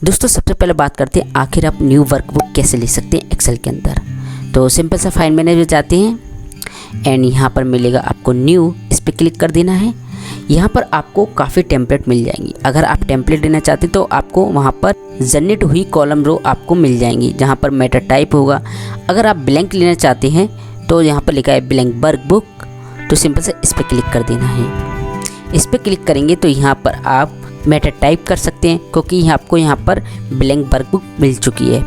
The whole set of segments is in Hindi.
दोस्तों सबसे पहले बात करते हैं आखिर आप न्यू वर्कबुक कैसे ले सकते हैं एक्सेल के अंदर। तो सिंपल सा फाइल मैनेजर जाते हैं एंड यहाँ पर मिलेगा आपको न्यू, इस पर क्लिक कर देना है। यहाँ पर आपको काफ़ी टेम्पलेट मिल जाएंगी। अगर आप टेम्पलेट लेना चाहते हैं तो आपको वहाँ पर जनरेट हुई कॉलम रो आपको मिल जाएंगी, जहाँ पर मेटा टाइप होगा। अगर आप ब्लैंक लेना चाहते हैं तो यहाँ पर लिखा है ब्लैंक वर्कबुक, तो सिंपल से इस पर क्लिक कर देना है। इस पर क्लिक करेंगे तो यहाँ पर आप मेटा टाइप कर सकते हैं, क्योंकि आपको यहाँ पर ब्लैंक वर्कबुक मिल चुकी है।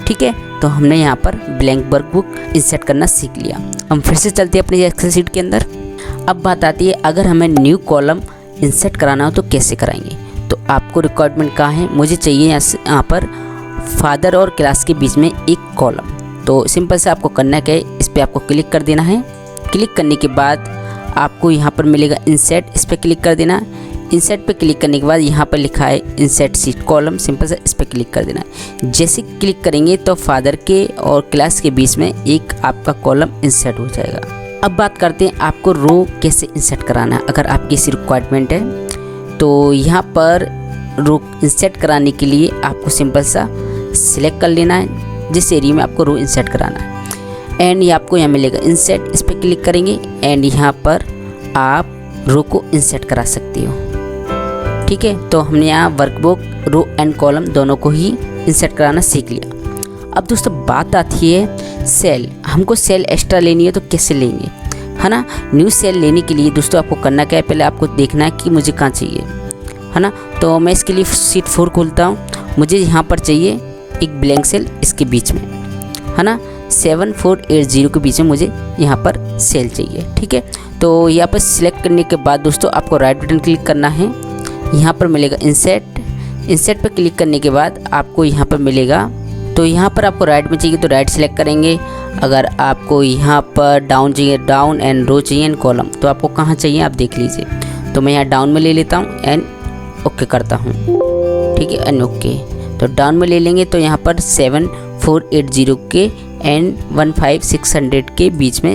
ठीक है, तो हमने यहाँ पर ब्लैंक वर्कबुक इंसर्ट करना सीख लिया। हम फिर से चलते हैं अपनी एक्सेल शीट के अंदर। अब बात आती है अगर हमें न्यू कॉलम इंसर्ट कराना हो तो कैसे कराएंगे। तो आपको रिक्वायरमेंट कहाँ है, मुझे चाहिए यहाँ पर फादर और क्लास के बीच में एक कॉलम। तो सिंपल से आपको करना क्या है, इस पर आपको क्लिक कर देना है। क्लिक करने के बाद आपको यहाँ पर मिलेगा इंसर्ट, इस पर क्लिक कर देना। इंसर्ट पे क्लिक करने के बाद यहाँ पर लिखा है इंसर्ट शीट कॉलम, सिंपल से इस पर क्लिक कर देना है। जैसे क्लिक करेंगे तो फादर के और क्लास के बीच में एक आपका कॉलम इंसर्ट हो जाएगा। अब बात करते हैं आपको रो कैसे इंसर्ट कराना है। अगर आपकी इसी रिक्वायरमेंट है तो यहाँ पर रो इंसर्ट कराने के लिए आपको सिंपल सा सिलेक्ट कर लेना है जिस एरिया में आपको रो इंसर्ट कराना है। एंड ये आपको यहाँ मिलेगा इंसर्ट, इस पर क्लिक करेंगे एंड यहाँ पर आप रो को इंसर्ट करा सकते हो। ठीक है, तो हमने यहाँ वर्कबुक, रो एंड कॉलम दोनों को ही इंसर्ट कराना सीख लिया। अब दोस्तों बात आती है सेल। हमको सेल एक्स्ट्रा लेनी है तो कैसे लेंगे, है ना। न्यू सेल लेने के लिए दोस्तों आपको करना क्या है, पहले आपको देखना है कि मुझे कहाँ चाहिए, है ना। तो मैं इसके लिए शीट 4 खोलता हूँ। मुझे यहाँ पर चाहिए एक ब्लैंक सेल, इसके बीच में, है ना, 7480 के बीच में मुझे यहाँ पर सेल चाहिए। ठीक है, तो यहाँ पर सिलेक्ट करने के बाद दोस्तों आपको राइट बटन क्लिक करना है। यहाँ पर मिलेगा इंसर्ट, इंसर्ट पर क्लिक करने के बाद आपको यहाँ पर मिलेगा, तो यहाँ पर आपको राइट में चाहिए तो राइट सिलेक्ट करेंगे। अगर आपको यहाँ पर डाउन चाहिए, डाउन एंड रो चाहिए एंड कॉलम, तो आपको कहाँ चाहिए आप देख लीजिए। तो मैं यहाँ डाउन में ले लेता हूँ एंड ओके करता हूँ। ठीक है, एंड ओके, तो डाउन में ले लेंगे तो यहाँ पर 7480 के एंड 15600 के बीच में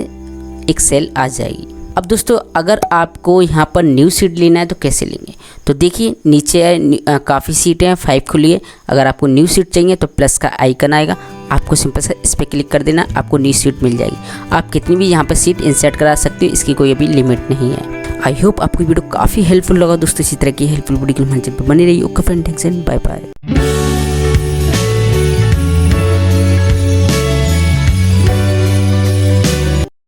एक सेल आ जाएगी। अब दोस्तों अगर आपको यहाँ पर न्यू सीट लेना है तो कैसे लेंगे, तो देखिए नीचे काफ़ी सीटें हैं, 5 खुली है। अगर आपको न्यू सीट चाहिए तो प्लस का आइकन आएगा, आपको सिंपल से इस पर क्लिक कर देना, आपको न्यू सीट मिल जाएगी। आप कितनी भी यहाँ पर सीट इंसर्ट करा सकते हो, इसकी कोई अभी लिमिट नहीं है। आई होप आपको वीडियो काफ़ी हेल्पफुल लगा दोस्तों। इसी तरह की हेल्पफुल वीडियो के लिए बने रही। Okay friend, thanks and bye bye.